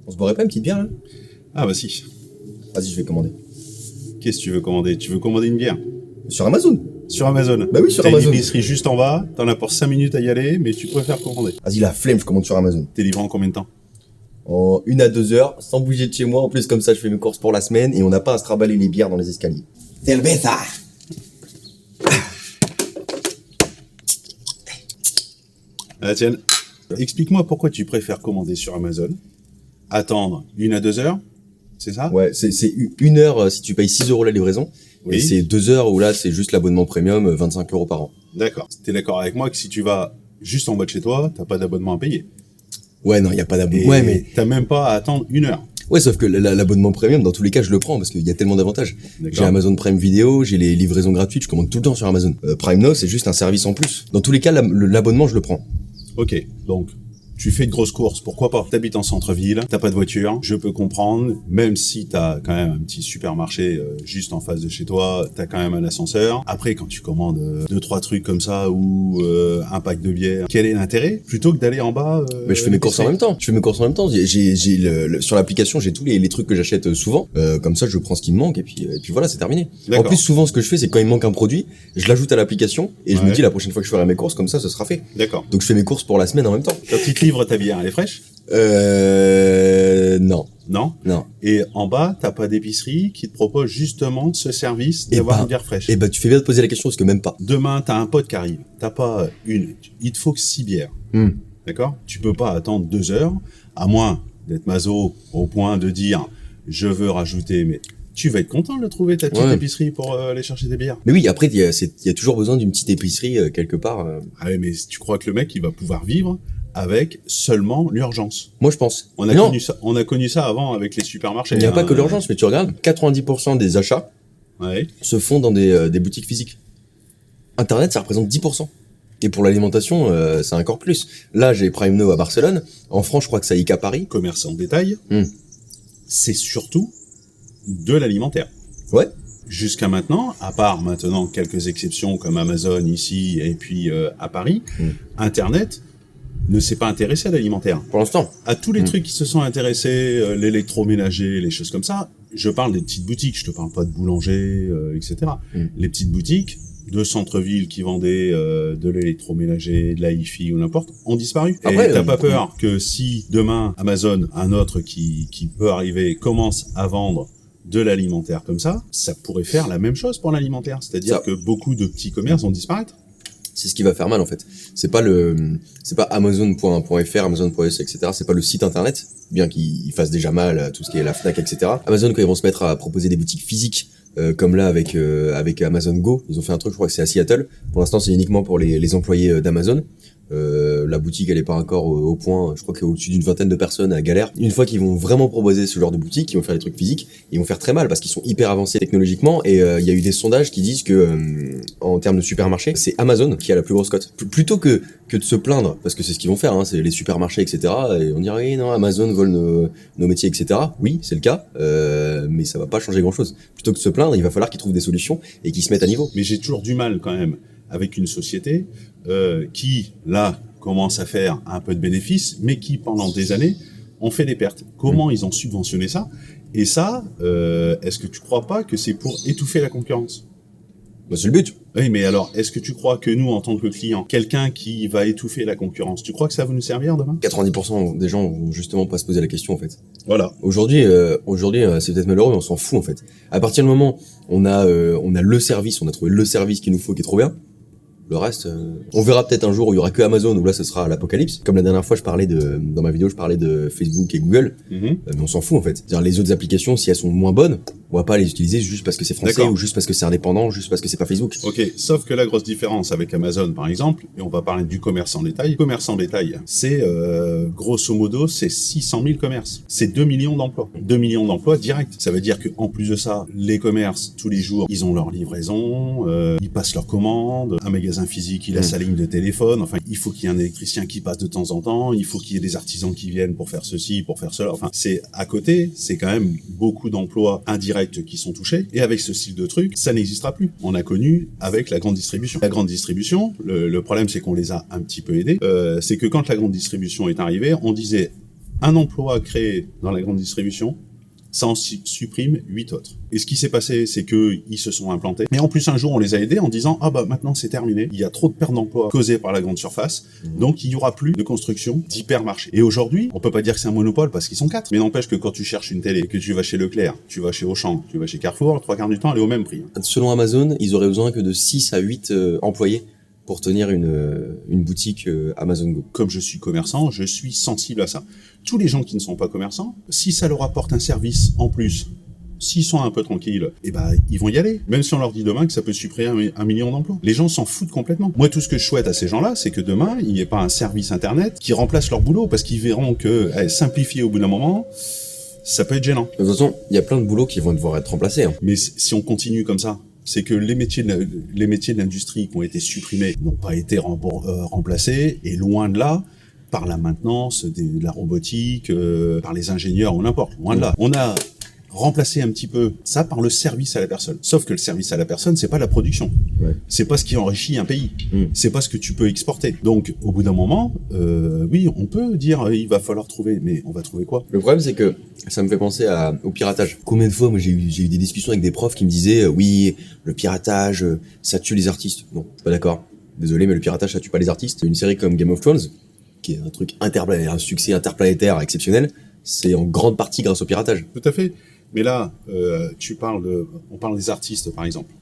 On se boirait pas une petite bière là? Ah bah si. Vas-y, je vais commander. Qu'est-ce que tu veux commander? Tu veux commander une bière? Sur Amazon? Sur Amazon? Bah oui, sur T'as Amazon. une épicerie juste en bas, t'en as pour 5 minutes à y aller, mais tu préfères commander. Vas-y, la flemme, je commande sur Amazon. T'es livré en combien de temps? En 1 à 2 heures, sans bouger de chez moi. En plus, comme ça, je fais mes courses pour la semaine et on n'a pas à se raballer les bières dans les escaliers. Cerveza! Ah tiens, explique-moi pourquoi tu préfères commander sur Amazon, attendre 1 à 2 heures, c'est ça? Ouais, c'est 1 heure si tu payes 6 € la livraison. Oui. Et c'est 2 heures où là, c'est juste l'abonnement premium, 25 € par an. D'accord. T'es d'accord avec moi que si tu vas juste en bas de chez toi, t'as pas d'abonnement à payer? Ouais, non, il y a pas Et d'abonnement. Ouais, mais t'as même pas à attendre 1 heure. ouais, sauf que l'abonnement premium, dans tous les cas, je le prends parce qu'il y a tellement d'avantages. D'accord. J'ai Amazon Prime Vidéo, j'ai les livraisons gratuites, je commande tout le temps sur Amazon. Prime Now, c'est juste un service en plus. Dans tous les cas, l'abonnement, je le prends. Ok, donc tu fais de grosses courses, pourquoi pas? T'habites en centre-ville, t'as pas de voiture, je peux comprendre, même si t'as quand même un petit supermarché juste en face de chez toi, t'as quand même un ascenseur. Après, quand tu commandes 2-3 trucs comme ça ou un pack de bière, quel est l'intérêt? Plutôt que d'aller en bas... Mais je fais mes courses en même temps. Sur l'application, j'ai tous les trucs que j'achète souvent. Comme ça, je prends ce qui me manque et puis voilà, c'est terminé. En D'accord. plus, souvent, ce que je fais, c'est quand il me manque un produit, je l'ajoute à l'application et je me Ouais. dis la prochaine fois que je ferai mes courses, comme ça ce sera fait. D'accord. Donc je fais mes courses pour la semaine en même temps. Quand ils te livrent ta bière, elle est fraîche? Non. Non? Non. Et en bas, t'as pas d'épicerie qui te propose justement ce service d'avoir une bière fraîche. Et bah, tu fais bien de poser la question parce que même pas. Demain, t'as un pote qui arrive, t'as pas il te faut que 6 bières. D'accord? Tu peux pas attendre 2 heures, à moins d'être maso au point de dire je veux rajouter, mais tu vas être content de trouver ta petite Ouais. épicerie pour aller chercher des bières. Mais oui, après, il y a toujours besoin d'une petite épicerie quelque part. Ah ouais, mais tu crois que le mec, il va pouvoir vivre avec seulement l'urgence? Moi, je pense. On a Non, connu ça avant avec les supermarchés. il n'y a hein. pas que l'urgence, mais tu regardes, 90% des achats Ouais. se font dans des boutiques physiques. Internet, ça représente 10%. Et pour l'alimentation, c'est encore plus. Là, j'ai Prime Now à Barcelone. En France, je crois que ça y est qu'à Paris. Commerce en détail, c'est surtout de l'alimentaire. Ouais. Jusqu'à maintenant, à part maintenant quelques exceptions comme Amazon ici et puis à Paris, Internet ne s'est pas intéressé à l'alimentaire. Pour l'instant. À tous les trucs qui se sont intéressés, l'électroménager, les choses comme ça, je parle des petites boutiques, je te parle pas de boulanger, etc. Les petites boutiques de centre-ville qui vendaient de l'électroménager, de la hi-fi ou n'importe, ont disparu. Après, Et t'as pas peur que si demain Amazon, un autre qui peut arriver, commence à vendre de l'alimentaire comme ça pourrait faire la même chose pour l'alimentaire. C'est-à-dire Ça. que beaucoup de petits commerces vont disparaître. C'est ce qui va faire mal, en fait. C'est pas Amazon.fr, Amazon.es, etc. C'est pas le site internet, bien qu'il fasse déjà mal tout ce qui est la Fnac, etc. Amazon, quand ils vont se mettre à proposer des boutiques physiques, comme là avec Amazon Go, ils ont fait un truc, je crois que c'est à Seattle. Pour l'instant, c'est uniquement pour les employés d'Amazon. La boutique, elle est pas encore au point. Je crois qu'il y a au-dessus d'une vingtaine de personnes à galère. Une fois qu'ils vont vraiment proposer ce genre de boutique, ils vont faire des trucs physiques, ils vont faire très mal parce qu'ils sont hyper avancés technologiquement. Et il y a eu des sondages qui disent que en termes de supermarché, c'est Amazon qui a la plus grosse cote. Plutôt que de se plaindre, parce que c'est ce qu'ils vont faire, hein, c'est les supermarchés, etc. Et on dirait oui, non, Amazon vole nos métiers, etc. Oui, c'est le cas, mais ça va pas changer grand-chose. Plutôt que de se plaindre, il va falloir qu'ils trouvent des solutions et qu'ils se mettent à niveau. Mais j'ai toujours du mal quand même avec une société qui, là, commence à faire un peu de bénéfices, mais qui, pendant des années, ont fait des pertes. Comment ils ont subventionné ça? Et ça, est-ce que tu crois pas que c'est pour étouffer la concurrence? Bah, c'est le but. Oui, mais alors, est-ce que tu crois que nous, en tant que clients, quelqu'un qui va étouffer la concurrence, tu crois que ça va nous servir demain? 90% des gens vont justement pas se poser la question, en fait. Voilà. Aujourd'hui, c'est peut-être malheureux, mais on s'en fout, en fait. À partir du moment où on a le service, on a trouvé le service qu'il nous faut, qui est trop bien. Le reste, on verra peut-être un jour où il y aura que Amazon, où là, ce sera l'apocalypse. Comme la dernière fois, dans ma vidéo, je parlais de Facebook et Google. Mais on s'en fout, en fait. C'est-à-dire, les autres applications, si elles sont moins bonnes, on va pas les utiliser juste parce que c'est français, D'accord. ou juste parce que c'est indépendant, juste parce que c'est pas Facebook. Ok, sauf que la grosse différence avec Amazon, par exemple, et on va parler du commerce en détail. Commerce en détail, c'est grosso modo, c'est 600 000 commerces. C'est 2 millions d'emplois. 2 millions d'emplois directs. Ça veut dire que en plus de ça, les commerces, tous les jours, ils ont leur livraison, ils passent leurs commandes. Un magasin physique, il a sa ligne de téléphone. Enfin, il faut qu'il y ait un électricien qui passe de temps en temps. Il faut qu'il y ait des artisans qui viennent pour faire ceci, pour faire cela. Enfin, c'est à côté, c'est quand même beaucoup d'emplois indirects qui sont touchés. Et avec ce style de truc, ça n'existera plus. On a connu avec la grande distribution. La grande distribution, le problème, c'est qu'on les a un petit peu aidés. C'est que quand la grande distribution est arrivée, on disait un emploi créé dans la grande distribution, ça en supprime 8 autres. Et ce qui s'est passé, c'est qu'ils se sont implantés. Mais en plus, un jour, on les a aidés en disant « Ah bah maintenant, c'est terminé. Il y a trop de pertes d'emplois causées par la grande surface. Donc, il n'y aura plus de construction d'hypermarchés. » Et aujourd'hui, on peut pas dire que c'est un monopole parce qu'ils sont 4. Mais n'empêche que quand tu cherches une télé, que tu vas chez Leclerc, tu vas chez Auchan, tu vas chez Carrefour, 3/4 du temps, elle est au même prix. Selon Amazon, ils auraient besoin que de 6 à 8 employés pour tenir une boutique Amazon Go. Comme je suis commerçant, je suis sensible à ça. Tous les gens qui ne sont pas commerçants, si ça leur apporte un service en plus, s'ils sont un peu tranquilles, eh ben, ils vont y aller. Même si on leur dit demain que ça peut supprimer 1 million d'emplois. Les gens s'en foutent complètement. Moi, tout ce que je souhaite à ces gens-là, c'est que demain, il n'y ait pas un service Internet qui remplace leur boulot, parce qu'ils verront que simplifier au bout d'un moment, ça peut être gênant. De toute façon, il y a plein de boulots qui vont devoir être remplacés. Hein. Mais si on continue comme ça, c'est que les métiers de l'industrie qui ont été supprimés n'ont pas été remplacés, et loin de là, par la maintenance, de la robotique, par les ingénieurs ou n'importe, loin de là. On a remplacé un petit peu ça par le service à la personne. Sauf que le service à la personne, c'est pas la production. Ouais. C'est pas ce qui enrichit un pays. C'est pas ce que tu peux exporter. Donc, au bout d'un moment, oui, on peut dire, il va falloir trouver, mais on va trouver quoi? Le problème, c'est que ça me fait penser au piratage. Combien de fois, moi, j'ai eu des discussions avec des profs qui me disaient, oui, le piratage, ça tue les artistes. Non, je suis pas d'accord. Désolé, mais le piratage, ça tue pas les artistes. Une série comme Game of Thrones, qui est un truc un succès interplanétaire exceptionnel, c'est en grande partie grâce au piratage. Tout à fait. Mais là, on parle des artistes, par exemple.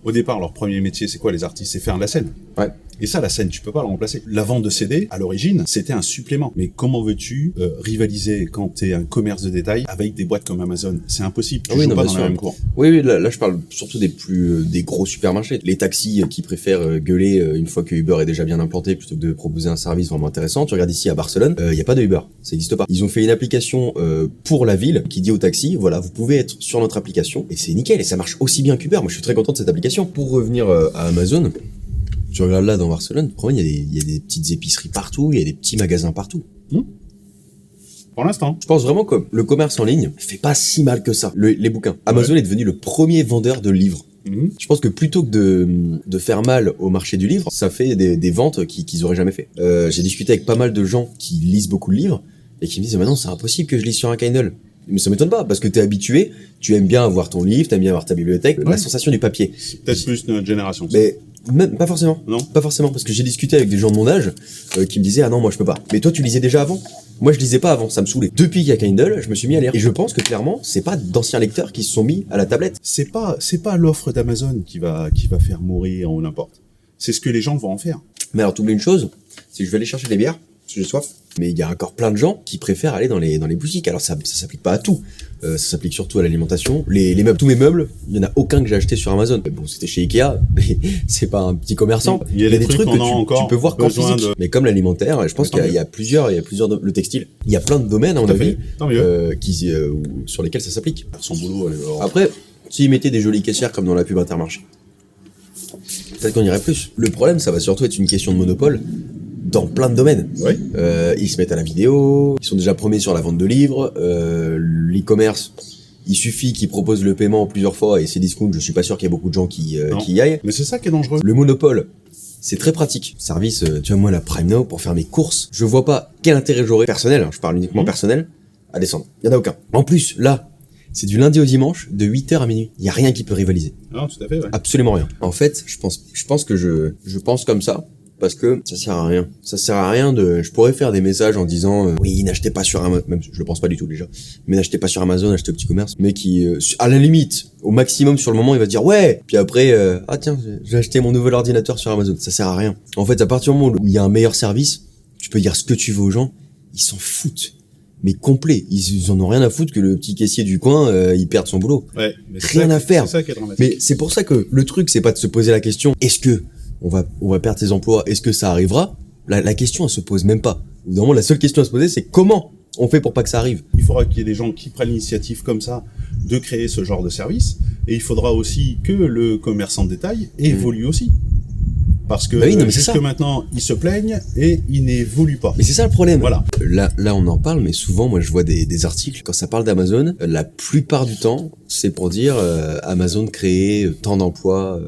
Au départ, leur premier métier, c'est quoi les artistes? C'est faire de la scène. Ouais. Et ça, la scène, tu peux pas la remplacer. La vente de CD, à l'origine, c'était un supplément. Mais comment veux-tu rivaliser quand t'es un commerce de détail avec des boîtes comme Amazon? C'est impossible. Tu joues pas dans la même cour. Oui, là, je parle surtout des gros supermarchés. Les taxis qui préfèrent gueuler une fois que Uber est déjà bien implanté plutôt que de proposer un service vraiment intéressant. Tu regardes ici à Barcelone, il y a pas de Uber. Ça existe pas. Ils ont fait une application pour la ville qui dit aux taxis, voilà, vous pouvez être sur notre application et c'est nickel et ça marche aussi bien qu'Uber. Moi, je suis très content de cette application. Pour revenir à Amazon, tu regardes là dans Barcelone, il y a des petites épiceries partout, il y a des petits magasins partout. Pour l'instant. Je pense vraiment que le commerce en ligne fait pas si mal que ça. Les bouquins. Amazon est devenu le premier vendeur de livres. Je pense que plutôt que de faire mal au marché du livre, ça fait des ventes qu'ils auraient jamais fait. J'ai discuté avec pas mal de gens qui lisent beaucoup de livres et qui me disent maintenant c'est impossible que je lise sur un Kindle. Mais ça m'étonne pas, parce que t'es habitué, tu aimes bien avoir ton livre, t'aimes bien avoir ta bibliothèque, la sensation du papier. C'est peut-être plus notre génération. Mais même, pas forcément. Non. Pas forcément, parce que j'ai discuté avec des gens de mon âge qui me disaient ah non moi je peux pas. Mais toi tu lisais déjà avant. Moi je lisais pas avant, ça me saoulait. Depuis qu'il y a Kindle, je me suis mis à lire. Et je pense que clairement c'est pas d'anciens lecteurs qui se sont mis à la tablette. C'est pas l'offre d'Amazon qui va faire mourir ou n'importe. C'est ce que les gens vont en faire. Mais alors t'oublies une chose, c'est que je vais aller chercher des bières parce que j'ai soif. Mais il y a encore plein de gens qui préfèrent aller dans les boutiques. Alors ça s'applique pas à tout. Ça s'applique surtout à l'alimentation. Les meubles, tous mes meubles, il y en a aucun que j'ai acheté sur Amazon. Bon, c'était chez Ikea, mais c'est pas un petit commerçant. Il y a des trucs que tu peux voir qu'en physique. Mais comme l'alimentaire, je pense qu'il y a plusieurs, le textile. Il y a plein de domaines, à mon avis, sur lesquels ça s'applique. Faire son boulot. Après, s'ils mettaient des jolies caissières comme dans la pub Intermarché, peut-être qu'on irait plus. Le problème, ça va surtout être une question de monopole. Dans plein de domaines. Ouais. Ils se mettent à la vidéo, ils sont déjà premiers sur la vente de livres, l'e-commerce, il suffit qu'ils proposent le paiement plusieurs fois et c'est discount, je suis pas sûr qu'il y ait beaucoup de gens qui y aillent. Mais c'est ça qui est dangereux. Le monopole, c'est très pratique. Service, tu vois moi la Prime Now pour faire mes courses, je vois pas quel intérêt j'aurais personnel, hein, je parle uniquement personnel, à descendre. Il y en a aucun. En plus, là, c'est du lundi au dimanche, de 8h à minuit. Il y a rien qui peut rivaliser. Non, tout à fait, ouais. Absolument rien. En fait, je pense que je pense comme ça. Parce que ça sert à rien. Ça sert à rien je pourrais faire des messages en disant oui, n'achetez pas sur Amazon, même je le pense pas du tout déjà. Mais n'achetez pas sur Amazon, achetez au petit commerce. Mais qui à la limite, au maximum sur le moment, il va dire ouais. Puis après ah tiens, j'ai acheté mon nouvel ordinateur sur Amazon. Ça sert à rien. En fait, à partir du moment où il y a un meilleur service, tu peux dire ce que tu veux aux gens, ils s'en foutent. Mais complet, ils en ont rien à foutre que le petit caissier du coin il perde son boulot. Ouais, mais rien à faire. C'est ça qui est dramatique. Mais c'est pour ça que le truc c'est pas de se poser la question est-ce que on va perdre ses emplois, est-ce que ça arrivera? La question, elle se pose même pas. Évidemment, la seule question à se poser, c'est comment on fait pour pas que ça arrive? Il faudra qu'il y ait des gens qui prennent l'initiative comme ça de créer ce genre de service. Et il faudra aussi que le commerçant de détail évolue aussi. Parce que jusque maintenant, ils se plaignent et ils n'évoluent pas. Mais c'est ça le problème. Voilà. Là, on en parle, mais souvent, moi, je vois des articles. Quand ça parle d'Amazon, la plupart du temps, c'est pour dire Amazon créer tant d'emplois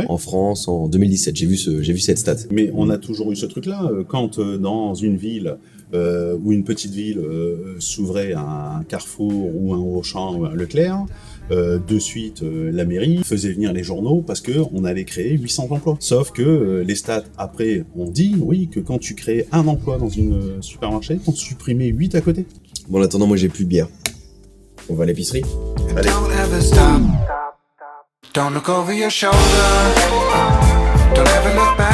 en France en 2017. J'ai vu cette stat. Mais on a toujours eu ce truc-là. Quand dans une ville, où une petite ville s'ouvrait à un Carrefour ou un Auchan ou un Leclerc, de suite la mairie faisait venir les journaux parce que on allait créer 800 emplois. Sauf que les stats après ont dit oui que quand tu créais un emploi dans une supermarché, on supprimait 8 à côté. Bon, en attendant, moi j'ai plus de bière. On va à l'épicerie. Allez. Don't ever stop. Don't look over your shoulder. Don't ever look back.